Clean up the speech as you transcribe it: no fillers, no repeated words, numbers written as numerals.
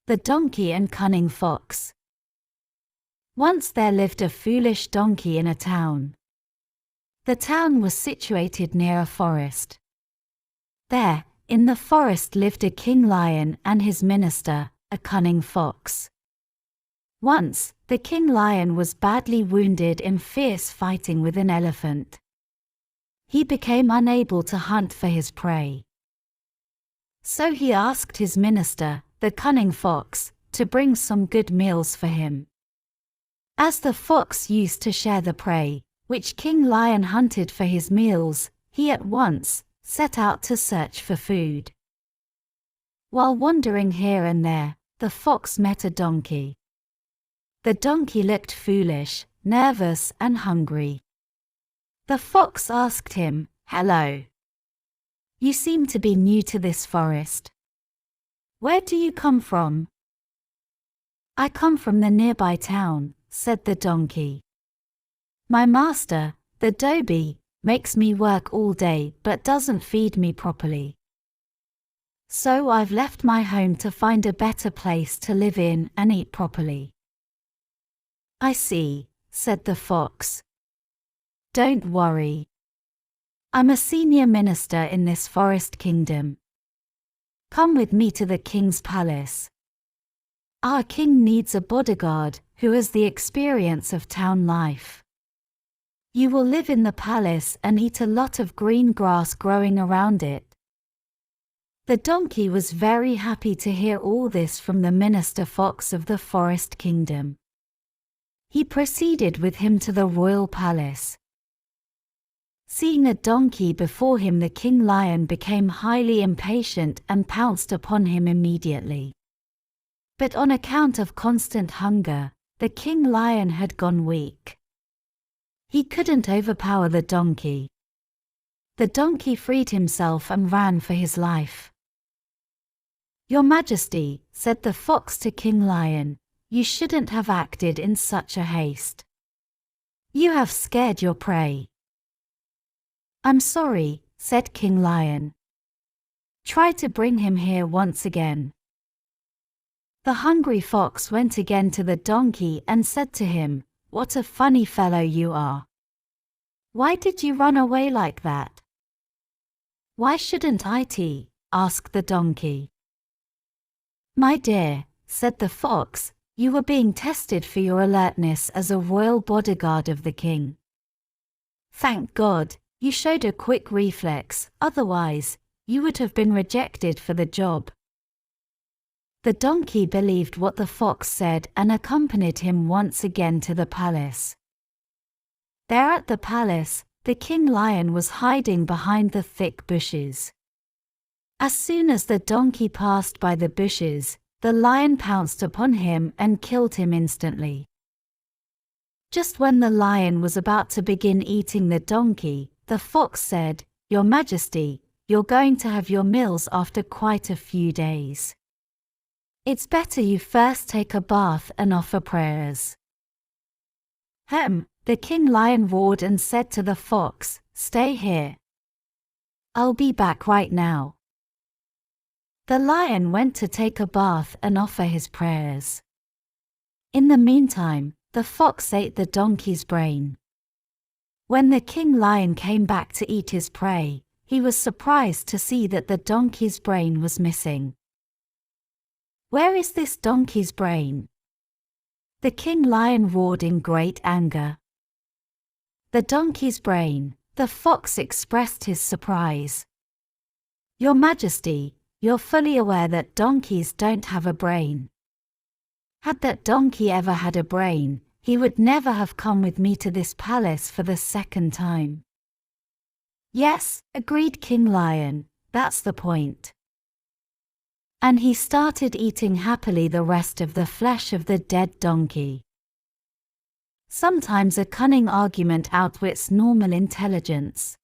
The Donkey and Cunning Fox. Once there lived a foolish donkey in a town. The town was situated near a forest. There, in the forest lived a king lion and his minister, a cunning fox. Once, the king lion was badly wounded in fierce fighting with an elephant. He became unable to hunt for his prey. So he asked his minister, the cunning fox, to bring some good meals for him. As the fox used to share the prey, which King Lion hunted for his meals, he at once set out to search for food. While wandering here and there, the fox met a donkey. The donkey looked foolish, nervous, and hungry. The fox asked him, "Hello. You seem to be new to this forest. Where do you come from?" "I come from the nearby town," said the donkey. "My master, the dhobi, makes me work all day but doesn't feed me properly. So I've left my home to find a better place to live in and eat properly." "I see," said the fox. "Don't worry. I'm a senior minister in this forest kingdom. Come with me to the king's palace. Our king needs a bodyguard who has the experience of town life. You will live in the palace and eat a lot of green grass growing around it." The donkey was very happy to hear all this from the minister fox of the forest kingdom. He proceeded with him to the royal palace. Seeing a donkey before him, the king lion became highly impatient and pounced upon him immediately. But on account of constant hunger, the king lion had gone weak. He couldn't overpower the donkey. The donkey freed himself and ran for his life. "Your Majesty," said the fox to King Lion, "you shouldn't have acted in such a haste. You have scared your prey." "I'm sorry," said King Lion. "Try to bring him here once again." The hungry fox went again to the donkey and said to him, "What a funny fellow you are. Why did you run away like that?" "Why shouldn't I tea?" asked the donkey. "My dear," said the fox, "you were being tested for your alertness as a royal bodyguard of the king. Thank God, you showed a quick reflex, otherwise, you would have been rejected for the job." The donkey believed what the fox said and accompanied him once again to the palace. There at the palace, the king lion was hiding behind the thick bushes. As soon as the donkey passed by the bushes, the lion pounced upon him and killed him instantly. Just when the lion was about to begin eating the donkey, the fox said, "Your Majesty, you're going to have your meals after quite a few days. It's better you first take a bath and offer prayers." The king lion roared and said to the fox, "Stay here. I'll be back right now." The lion went to take a bath and offer his prayers. In the meantime, the fox ate the donkey's brain. When the king lion came back to eat his prey, he was surprised to see that the donkey's brain was missing. "Where is this donkey's brain?" The king lion roared in great anger. "The donkey's brain," the fox expressed his surprise. "Your Majesty, you're fully aware that donkeys don't have a brain. Had that donkey ever had a brain, he would never have come with me to this palace for the second time." "Yes," agreed King Lion, "that's the point." And he started eating happily the rest of the flesh of the dead donkey. Sometimes a cunning argument outwits normal intelligence.